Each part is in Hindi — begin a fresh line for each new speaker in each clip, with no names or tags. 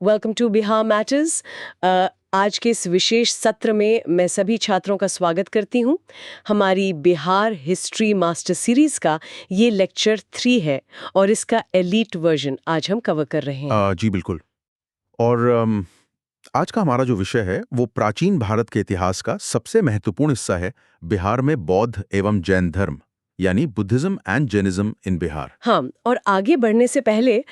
Welcome to Bihar matters. आज के इस विशेष सत्र में मैं सभी छात्रों का स्वागत करती हूँ। हमारी बिहार हिस्ट्री मास्टर सीरीज का ये लेक्चर 3 है और इसका एलीट वर्जन आज हम कवर कर रहे हैं।
जी बिल्कुल। और आज का हमारा जो विषय है वो प्राचीन भारत के इतिहास का सबसे महत्वपूर्ण हिस्सा है, बिहार में बौद्ध एवं जैन धर्म, यानी बुद्धिज्म एंड जैनिज्म इन बिहार।
हाँ, और आगे बढ़ने से पहले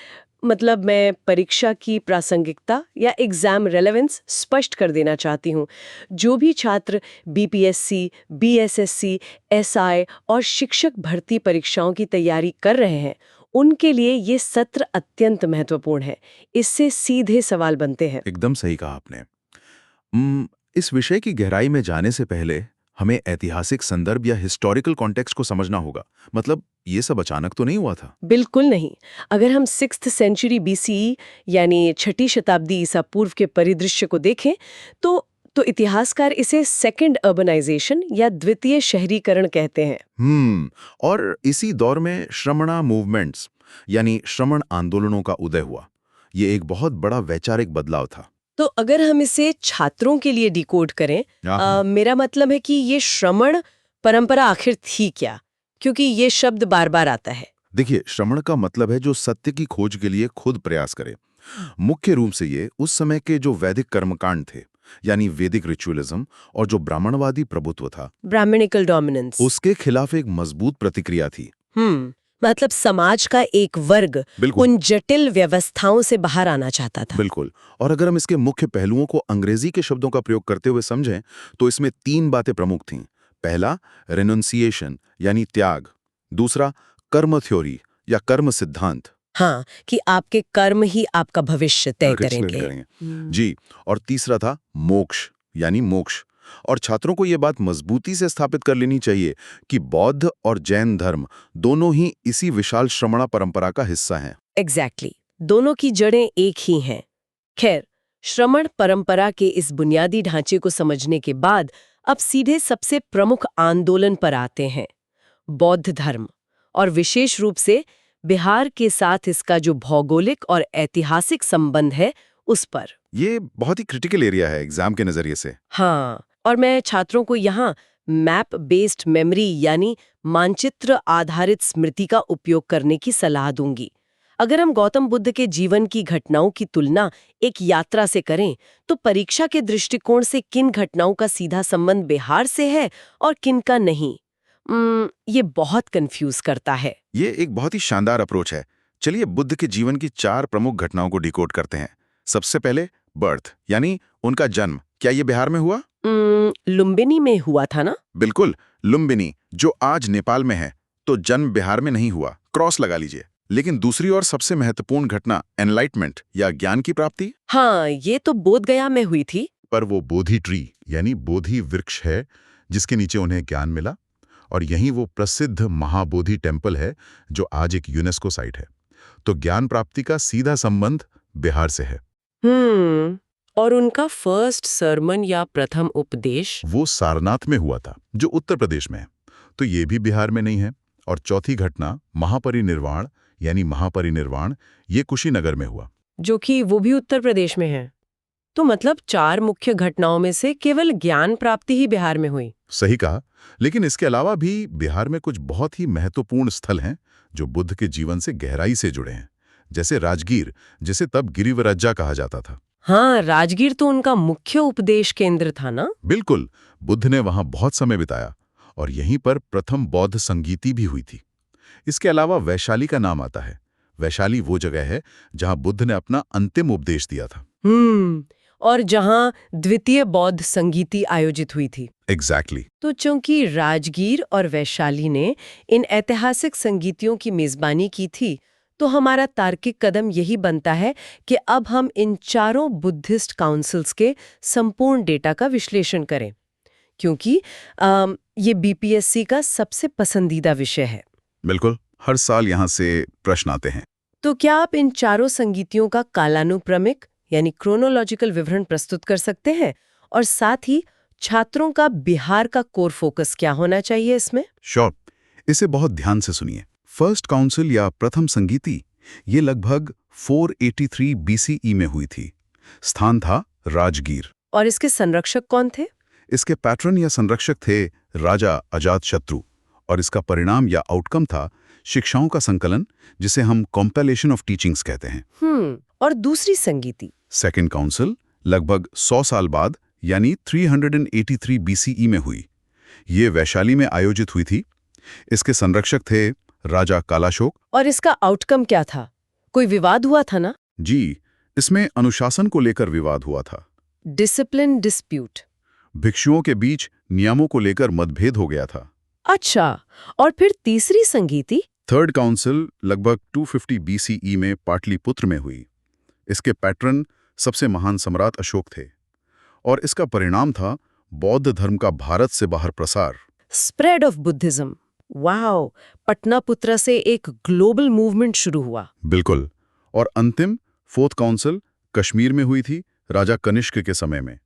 मैं परीक्षा की प्रासंगिकता या एग्जाम रेलेवेंस स्पष्ट कर देना चाहती हूँ। जो भी छात्र बीपीएससी, बीएसएससी, एसआई और शिक्षक भर्ती परीक्षाओं की तैयारी कर रहे हैं, उनके लिए ये सत्र अत्यंत महत्वपूर्ण है। इससे सीधे सवाल बनते हैं।
एकदम सही कहा आपने। इस विषय की गहराई में जाने से पहले हमें ऐतिहासिक संदर्भ या हिस्टोरिकल कॉन्टेक्स्ट को समझना होगा। मतलब ये सब अचानक तो नहीं हुआ था।
बिल्कुल नहीं। अगर हम 6th सेंचुरी बीसीई यानी 6ठी शताब्दी ईसा पूर्व के परिदृश्य को देखें तो इतिहासकार इसे सेकंड अर्बनाइजेशन या द्वितीय शहरीकरण कहते हैं।
और इसी दौर में श्रमणा मूवमेंट्स यानी श्रमण आंदोलनों का उदय हुआ। ये एक बहुत बड़ा वैचारिक बदलाव था।
तो अगर हम इसे छात्रों के लिए डिकोड करें, मेरा मतलब है कि ये श्रमण परंपरा आखिर थी क्या, क्योंकि ये शब्द बार बार आता है।
देखिए, श्रमण का मतलब है जो सत्य की खोज के लिए खुद प्रयास करे। मुख्य रूप से ये उस समय के जो वैदिक कर्मकांड थे, यानी वैदिक रिचुअलिज्म, और जो ब्राह्मणवादी प्रभुत्व था,
ब्राह्मणिकल डोमिनेंस,
उसके खिलाफ एक मजबूत प्रतिक्रिया थी।
मतलब समाज का एक वर्ग उन जटिल व्यवस्थाओं से बाहर आना चाहता था।
बिल्कुल। और अगर हम इसके मुख्य पहलुओं को अंग्रेजी के शब्दों का प्रयोग करते हुए समझें तो इसमें 3 बातें प्रमुख थीं। पहला, रेनुन्सिएशन यानी त्याग। दूसरा, कर्म थ्योरी या कर्म सिद्धांत।
हाँ, कि आपके कर्म ही आपका भविष्य तय करेंगे।
जी। और तीसरा था मोक्ष यानी मोक्ष। और छात्रों को यह बात मजबूती से स्थापित कर लेनी चाहिए कि बौद्ध और जैन धर्म दोनों ही इसी विशाल श्रमणा परंपरा का हिस्सा हैं।
एग्जैक्टली, दोनों की जड़ें एक ही हैं। खैर, श्रमण परंपरा के इस बुनियादी ढांचे को समझने के बाद अब सीधे सबसे प्रमुख आंदोलन पर आते हैं, बौद्ध धर्म, और विशेष रूप से बिहार के साथ इसका जो भौगोलिक और ऐतिहासिक संबंध है उस पर।
ये बहुत ही क्रिटिकल एरिया है एग्जाम के नजरिए से।
हाँ, और मैं छात्रों को यहाँ मैप बेस्ड मेमोरी यानी मानचित्र आधारित स्मृति का उपयोग करने की सलाह दूंगी। अगर हम गौतम बुद्ध के जीवन की घटनाओं की तुलना एक यात्रा से करें, तो परीक्षा के दृष्टिकोण से किन घटनाओं का सीधा संबंध बिहार से है और किन का नहीं, ये बहुत कंफ्यूज करता है।
ये एक बहुत ही शानदार अप्रोच है। चलिए बुद्ध के जीवन की 4 प्रमुख घटनाओं को डिकोड करते हैं। सबसे पहले बर्थ यानी उनका जन्म। क्या ये बिहार में हुआ?
लुम्बिनी में हुआ था ना?
बिल्कुल, लुम्बिनी, जो आज नेपाल में है। तो जन्म बिहार में नहीं हुआ, क्रॉस लगा लीजिए। लेकिन दूसरी और सबसे महत्वपूर्ण घटना एनलाइटमेंट या ज्ञान की प्राप्ति।
हाँ, ये तो बोधगया में हुई थी।
पर वो बोधि ट्री यानी बोधि वृक्ष है जिसके नीचे उन्हें ज्ञान मिला। और यहीं वो प्रसिद्ध महाबोधि टेम्पल है जो आज एक यूनेस्को साइट है। तो ज्ञान प्राप्ति का सीधा संबंध बिहार से है।
और उनका फर्स्ट सरमन या प्रथम उपदेश
वो सारनाथ में हुआ था, जो उत्तर प्रदेश में है। तो ये भी बिहार में नहीं है। और चौथी घटना महापरिनिर्वाण यानी महापरिनिर्वाण, ये कुशीनगर में हुआ,
जो कि वो भी उत्तर प्रदेश में है। तो मतलब 4 मुख्य घटनाओं में से केवल ज्ञान प्राप्ति ही बिहार में हुई।
सही कहा। लेकिन इसके अलावा भी बिहार में कुछ बहुत ही महत्वपूर्ण स्थल हैं जो बुद्ध के जीवन से गहराई से जुड़े हैं। जैसे राजगीर, जिसे तब गिरिवरज्जा कहा जाता था।
हाँ, राजगीर तो उनका मुख्य उपदेश केंद्र था ना?
बिल्कुल, बुद्ध ने वहां बहुत समय बिताया और यहीं पर प्रथम बौद्ध संगीति भी हुई थी। इसके अलावा वैशाली का नाम आता है। वैशाली वो जगह है जहां बुद्ध ने अपना अंतिम उपदेश दिया था।
और जहां द्वितीय बौद्ध संगीति आयोजित हुई थी।
एग्जैक्टली।
तो चूंकि राजगीर और वैशाली ने इन ऐतिहासिक संगीतियों की मेजबानी की थी, तो हमारा तार्किक कदम यही बनता है कि अब हम इन चारों बुद्धिस्ट काउंसिल्स के संपूर्ण डेटा का विश्लेषण करें, क्योंकि ये बीपीएससी का सबसे पसंदीदा विषय है।
बिल्कुल, हर साल यहाँ से प्रश्न आते हैं।
तो क्या आप इन चारों संगीतियों का कालानुक्रमिक यानी क्रोनोलॉजिकल विवरण प्रस्तुत कर सकते हैं, और साथ ही छात्रों का बिहार का कोर फोकस क्या होना चाहिए इसमें?
श्योर, इसे बहुत ध्यान से सुनिए। फर्स्ट काउंसिल या प्रथम संगीति ये लगभग 483 बीसीई में हुई थी। स्थान था राजगीर।
और इसके संरक्षक कौन थे?
इसके पैटर्न या संरक्षक थे राजा अजातशत्रु, और इसका परिणाम या आउटकम था शिक्षाओं का संकलन, जिसे हम कॉम्पाइलेशन ऑफ टीचिंग्स कहते हैं।
और दूसरी संगीति?
सेकेंड काउंसिल लगभग 100 साल बाद यानी 383 बीसीई में हुई। ये वैशाली में आयोजित हुई थी। इसके संरक्षक थे राजा कालाशोक।
और इसका आउटकम क्या था? कोई विवाद हुआ था ना?
जी, इसमें अनुशासन को लेकर विवाद हुआ था।
Discipline dispute.
भिक्षुओं के बीच नियमों को लेकर मतभेद हो गया था।
अच्छा, और फिर तीसरी संगीति?
थर्ड काउंसिल लगभग 250 बीसीई में पाटलिपुत्र में हुई। इसके पैटर्न सबसे महान सम्राट अशोक थे, और इसका परिणाम था बौद्ध धर्म का भारत से बाहर प्रसार।
Spread of Buddhism. वाओ, पटनापुत्रा से एक ग्लोबल मूवमेंट शुरू हुआ।
बिल्कुल। और अंतिम फोर्थ काउंसिल कश्मीर में हुई थी, राजा कनिष्क के समय में।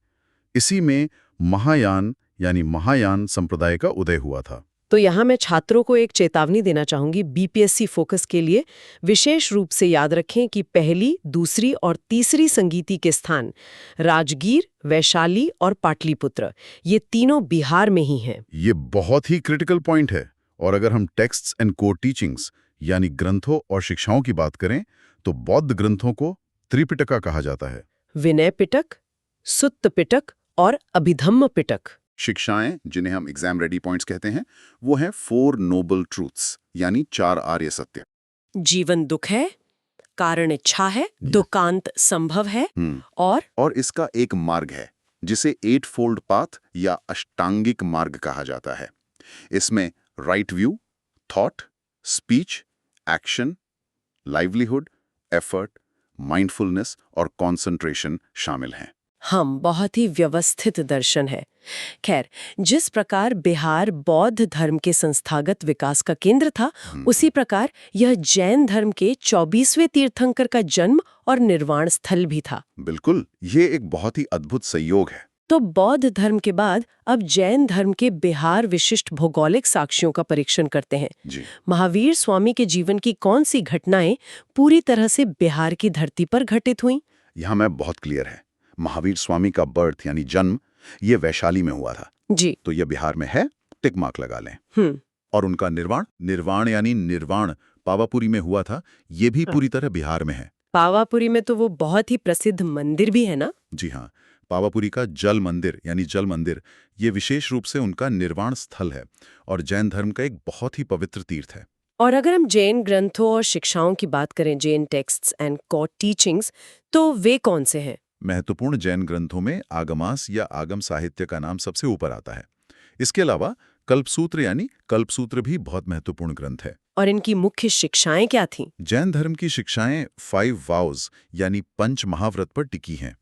इसी में महायान संप्रदाय का उदय हुआ था।
तो यहाँ मैं छात्रों को एक चेतावनी देना चाहूंगी बीपीएससी फोकस के लिए। विशेष रूप से याद रखें कि पहली, दूसरी और तीसरी संगीति के स्थान राजगीर, वैशाली और पाटलिपुत्र, ये तीनों बिहार में ही हैं।
ये बहुत ही क्रिटिकल पॉइंट है। और अगर हम टेक्स्ट्स एंड कोर टीचिंग्स यानी ग्रंथों और शिक्षाओं की बात करें, तो बौद्ध ग्रंथों को त्रिपिटका कहा जाता है।
विनय पिटक, सुत्त पिटक और अभिधम्म पिटक।
शिक्षाएं, जिन्हें हम एग्जाम रेडी पॉइंट्स कहते हैं, वो हैं 4 नोबल ट्रूथ्स यानी 4 आर्य सत्य।
जीवन दुख है, कारण इच्छा है, दुकांत संभव है, और
इसका एक मार्ग है जिसे 8 फोल्ड पाथ या अष्टांगिक मार्ग कहा जाता है। इसमें right view, thought, speech, action, livelihood, effort, mindfulness और कॉन्सेंट्रेशन शामिल हैं।
बहुत ही व्यवस्थित दर्शन है। खैर, जिस प्रकार बिहार बौद्ध धर्म के संस्थागत विकास का केंद्र था, उसी प्रकार यह जैन धर्म के 24वें तीर्थंकर का जन्म और निर्वाण स्थल भी था।
बिल्कुल, ये एक बहुत ही अद्भुत संयोग है।
तो बौद्ध धर्म के बाद अब जैन धर्म के बिहार विशिष्ट भौगोलिक साक्ष्यों का परीक्षण करते हैं।
जी।
महावीर स्वामी के जीवन की कौन सी घटनाएं पूरी तरह से बिहार की धरती पर घटित हुई?
यहाँ मैं बहुत क्लियर है। महावीर स्वामी का बर्थ यानी जन्म ये वैशाली में हुआ था।
जी।
तो ये बिहार में है, टिक मार्क लगा लें। और उनका निर्वाण यानी निर्वाण पावापुरी में हुआ था। ये भी पूरी तरह बिहार में है।
पावापुरी में तो वो बहुत ही प्रसिद्ध मंदिर भी है ना?
जी हाँ, पावापुरी का जल मंदिर ये विशेष रूप से उनका निर्वाण स्थल है और जैन धर्म का एक बहुत ही पवित्र तीर्थ है।
और अगर हम जैन ग्रंथों और शिक्षाओं की बात करें, Jain texts and core teachings, तो वे कौन से हैं?
महत्वपूर्ण जैन ग्रंथों में आगमास या आगम साहित्य का नाम सबसे ऊपर आता है। इसके अलावा कल्पसूत्र भी बहुत महत्वपूर्ण ग्रंथ है।
और इनकी मुख्य शिक्षाएं क्या थीं?
जैन धर्म की शिक्षाएं 5 वाउज यानी 5 महाव्रत पर टिकी हैं।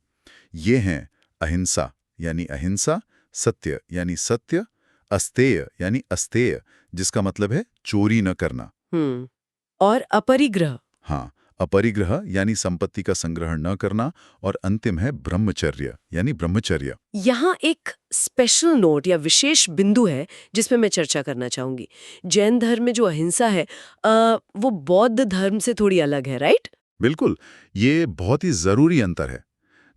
ये हैं अहिंसा यानी अहिंसा, सत्य यानी सत्य, अस्तेय यानी अस्तेय जिसका मतलब है चोरी न करना,
और अपरिग्रह।
हाँ, अपरिग्रह यानी संपत्ति का संग्रह न करना, और अंतिम है ब्रह्मचर्य यानी ब्रह्मचर्य।
यहाँ एक स्पेशल नोट या विशेष बिंदु है जिसमें मैं चर्चा करना चाहूंगी। जैन धर्म में जो अहिंसा है वो बौद्ध धर्म से थोड़ी अलग है, राइट?
बिल्कुल, ये बहुत ही जरूरी अंतर है।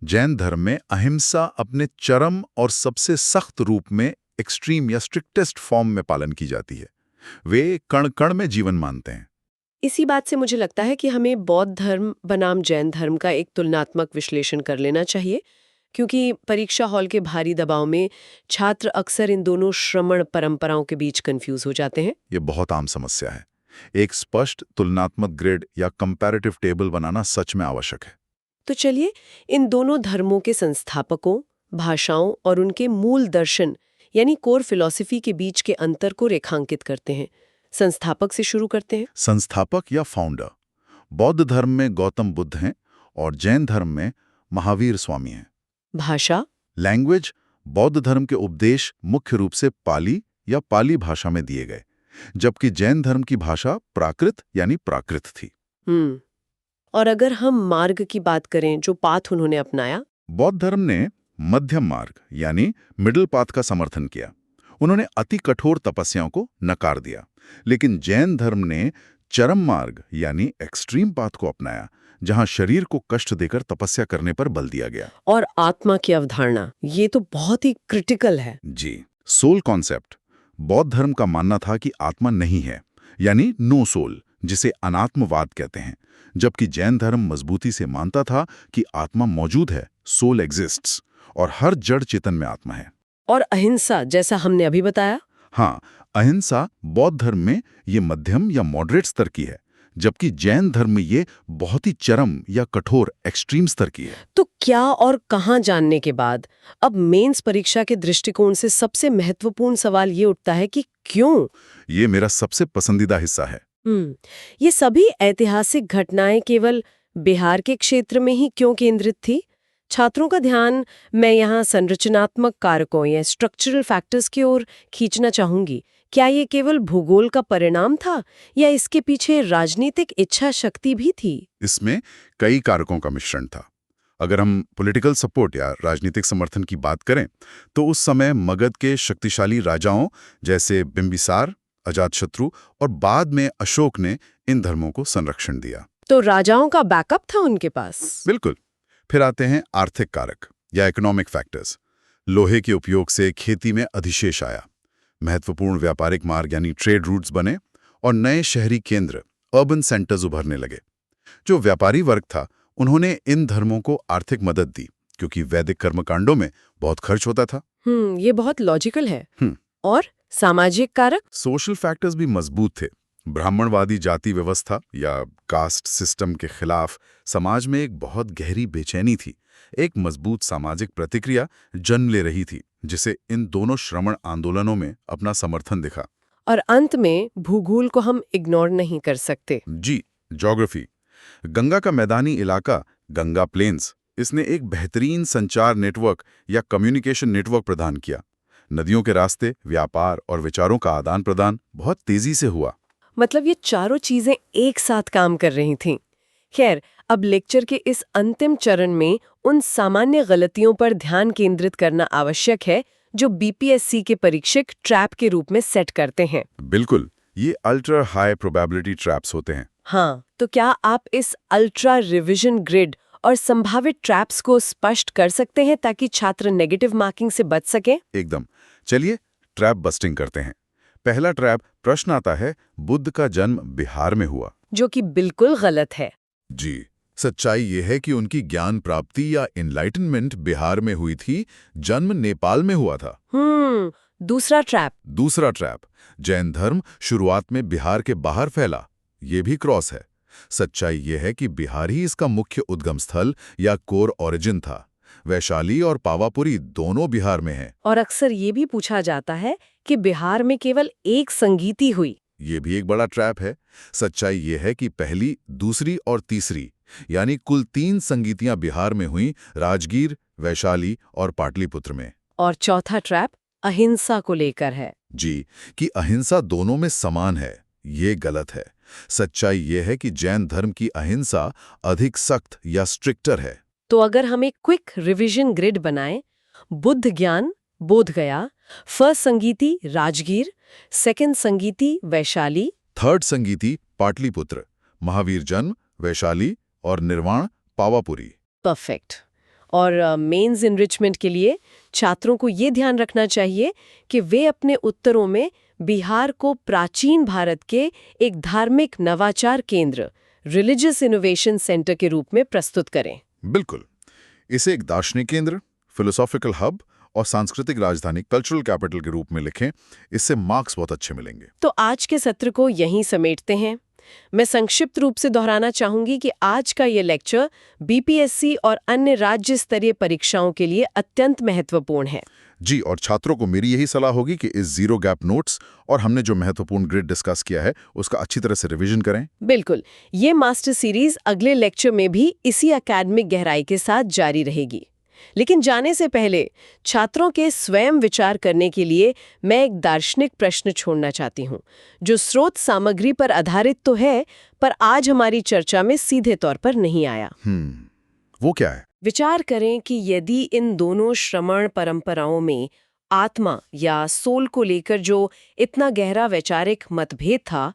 जैन धर्म में अहिंसा अपने चरम और सबसे सख्त रूप में एक्सट्रीम या स्ट्रिक्टेस्ट फॉर्म में पालन की जाती है। वे कण कण में जीवन मानते हैं।
इसी बात से मुझे लगता है कि हमें बौद्ध धर्म बनाम जैन धर्म का एक तुलनात्मक विश्लेषण कर लेना चाहिए, क्योंकि परीक्षा हॉल के भारी दबाव में छात्र अक्सर इन दोनों श्रमण परंपराओं के बीच कंफ्यूज हो जाते हैं।
ये बहुत आम समस्या है। एक स्पष्ट तुलनात्मक ग्रिड या कंपैरेटिव टेबल बनाना सच में आवश्यक है।
तो चलिए इन दोनों धर्मों के संस्थापकों, भाषाओं और उनके मूल दर्शन यानी कोर फिलॉसफी के बीच के अंतर को रेखांकित करते हैं। संस्थापक से शुरू करते हैं।
संस्थापक या फाउंडर। बौद्ध धर्म में गौतम बुद्ध हैं और जैन धर्म में महावीर स्वामी हैं।
भाषा,
लैंग्वेज, बौद्ध धर्म के उपदेश मुख्य रूप से पाली या पाली भाषा में दिए गए, जबकि जैन धर्म की भाषा प्राकृत यानी प्राकृत थी।
और अगर हम मार्ग की बात करें, जो पाथ उन्होंने अपनाया,
बौद्ध धर्म ने मध्यम मार्ग यानी मिडिल पाथ का समर्थन किया। उन्होंने अति कठोर तपस्याओं को नकार दिया। लेकिन जैन धर्म ने चरम मार्ग यानी एक्सट्रीम पाथ को अपनाया, जहां शरीर को कष्ट देकर तपस्या करने पर बल दिया गया।
और आत्मा की अवधारणा, ये तो बहुत ही क्रिटिकल है।
जी, सोल कॉन्सेप्ट। बौद्ध धर्म का मानना था कि आत्मा नहीं है, यानी नो सोल, जिसे अनात्मवाद कहते हैं, जबकि जैन धर्म मजबूती से मानता था कि आत्मा मौजूद है, सोल एग्जिस्ट्स, और हर जड़ चेतन में आत्मा है।
और अहिंसा, जैसा हमने अभी बताया।
हाँ, अहिंसा बौद्ध धर्म में ये मध्यम या मॉडरेट स्तर की है, जबकि जैन धर्म में ये बहुत ही चरम या कठोर एक्सट्रीम स्तर की है।
तो क्या और कहाँ जानने के बाद अब मेंस परीक्षा के दृष्टिकोण से सबसे महत्वपूर्ण सवाल ये उठता है कि क्यों?
ये मेरा सबसे पसंदीदा हिस्सा है।
ये सभी ऐतिहासिक घटनाएं केवल बिहार के क्षेत्र में ही क्यों केंद्रित थी? छात्रों का ध्यान मैं यहाँ संरचनात्मक कारकों या स्ट्रक्चरल फैक्टर्स की ओर खींचना चाहूंगी। क्या ये केवल भूगोल का परिणाम था या इसके पीछे राजनीतिक इच्छा शक्ति भी थी?
इसमें कई कारकों का मिश्रण था। अगर हम पॉलिटिकल सपोर्ट या राजनीतिक समर्थन की बात करें, तो उस समय मगध के शक्तिशाली राजाओं जैसे बिंबिसार, अजातशत्रु और बाद में अशोक ने इन धर्मों को संरक्षण दिया।
तो राजाओं का बैकअप था उनके पास।
बिल्कुल। फिर आते हैं आर्थिक कारक या इकोनॉमिक फैक्टर्स। लोहे के उपयोग से खेती में अधिशेष आया, महत्वपूर्ण व्यापारिक मार्ग यानी ट्रेड रूट्स बने और नए शहरी केंद्र, अर्बन सेंटर्स उभरने लगे। जो व्यापारी वर्ग था, उन्होंने इन धर्मों को आर्थिक मदद दी, क्योंकि वैदिक कर्मकांडों में बहुत खर्च होता था।
ये बहुत लॉजिकल है।
हम्म।
और सामाजिक कारक?
सोशल फैक्टर्स भी मजबूत थे। ब्राह्मणवादी जाति व्यवस्था या कास्ट सिस्टम के खिलाफ समाज में एक बहुत गहरी बेचैनी थी। एक मजबूत सामाजिक प्रतिक्रिया जन्म ले रही थी, जिसे इन दोनों श्रमण आंदोलनों में अपना समर्थन दिखा।
और अंत में भूगोल को हम इग्नोर नहीं कर सकते।
जी, ज्योग्राफी। गंगा का मैदानी इलाका, गंगा प्लेन्स, इसने एक बेहतरीन संचार नेटवर्क या कम्युनिकेशन नेटवर्क प्रदान किया। नदियों के रास्ते, व्यापार और विचारों का आदान प्रदान बहुत तेजी से हुआ।
मतलब ये चारों चीजें एक साथ काम कर रही थीं। खैर, अब लेक्चर के इस अंतिम चरण में उन सामान्य गलतियों पर ध्यान केंद्रित करना आवश्यक है जो बीपीएससी के परीक्षक ट्रैप के रूप में सेट करते हैं।
बिल्कुल, ये अल्ट्रा हाई प्रोबेबिलिटी ट्रैप्स होते हैं।
हाँ, तो क्या आप इस अल्ट्रा रिविजन ग्रिड और संभावित ट्रैप्स को स्पष्ट कर सकते हैं ताकि छात्र नेगेटिव मार्किंग से बच सकें?
एकदम। चलिए ट्रैप बस्टिंग करते हैं। पहला ट्रैप, प्रश्न आता है, बुद्ध का जन्म बिहार में हुआ,
जो कि बिल्कुल गलत है।
जी, सच्चाई ये है कि उनकी ज्ञान प्राप्ति या इनलाइटनमेंट बिहार में हुई थी, जन्म नेपाल में हुआ था।
दूसरा ट्रैप।
दूसरा ट्रैप, जैन धर्म शुरुआत में बिहार के बाहर फैला, ये भी क्रॉस है। सच्चाई ये है कि बिहार ही इसका मुख्य उद्गम स्थल या कोर ओरिजिन था। वैशाली और पावापुरी दोनों बिहार में हैं।
और अक्सर ये भी पूछा जाता है कि बिहार में केवल एक संगीति हुई।
ये भी एक बड़ा ट्रैप है। सच्चाई ये है कि पहली, दूसरी और तीसरी, यानी कुल 3 संगीतियां बिहार में हुई, राजगीर, वैशाली और पाटलिपुत्र में।
और चौथा ट्रैप अहिंसा को लेकर है।
जी, कि अहिंसा दोनों में समान है, ये गलत है। सच्चाई ये है कि जैन धर्म की अहिंसा अधिक सख्त या स्ट्रिक्टर है।
तो अगर हम एक क्विक रिवीजन ग्रिड बनाएं, बुद्ध ज्ञान बोध गया, फर्स्ट संगीति राजगीर, सेकंड संगीति वैशाली,
थर्ड संगीति पाटलिपुत्र, महावीर जन्म वैशाली और निर्वाण पावापुरी।
परफेक्ट। और मेंस इनरिचमेंट के लिए छात्रों को ये ध्यान रखना चाहिए कि वे अपने उत्तरों में बिहार को प्राचीन भारत के एक धार्मिक नवाचार केंद्र, रिलीजियस इनोवेशन सेंटर के रूप में प्रस्तुत करें।
बिल्कुल। इसे एक दार्शनिक केंद्र, फिलोसॉफिकल हब और सांस्कृतिक राजधानी, कल्चरल कैपिटल के रूप में लिखें। इससे मार्क्स बहुत अच्छे मिलेंगे।
तो आज के सत्र को यहीं समेटते हैं। मैं संक्षिप्त रूप से दोहराना चाहूंगी कि आज का ये लेक्चर बीपीएससी और अन्य राज्य स्तरीय परीक्षाओं के लिए अत्यंत महत्वपूर्ण है।
जी, और छात्रों को मेरी यही सलाह होगी कि इस जीरो गैप नोट्स और हमने जो महत्वपूर्ण ग्रिड डिस्कस किया है, उसका अच्छी तरह से रिवीजन करें।
बिल्कुल, ये मास्टर सीरीज अगले लेक्चर में भी इसी एकेडमिक गहराई के साथ जारी रहेगी। लेकिन जाने से पहले छात्रों के स्वयं विचार करने के लिए मैं एक दार्शनिक प्रश्न छोड़ना चाहती हूँ, जो स्रोत सामग्री पर आधारित तो है, पर आज हमारी चर्चा में सीधे तौर पर नहीं आया।
वो क्या है?
विचार करें कि यदि इन दोनों श्रमण परंपराओं में आत्मा या सोल को लेकर जो इतना गहरा वैचारिक मतभेद था,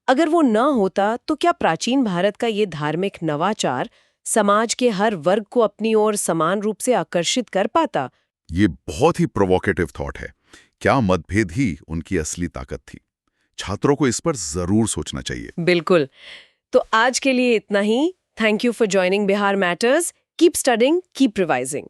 अगर वो न होता तो क्या प्राचीन भारत का ये धार्मिक नवाचार समाज के हर वर्ग को अपनी ओर समान रूप से आकर्षित कर पाता?
ये बहुत ही प्रोवोकेटिव थॉट है। क्या मतभेद ही उनकी असली ताकत थी? छात्रों को इस पर जरूर सोचना चाहिए।
बिल्कुल। तो आज के लिए इतना ही। Thank you for joining Bihar matters. Keep studying, keep revising.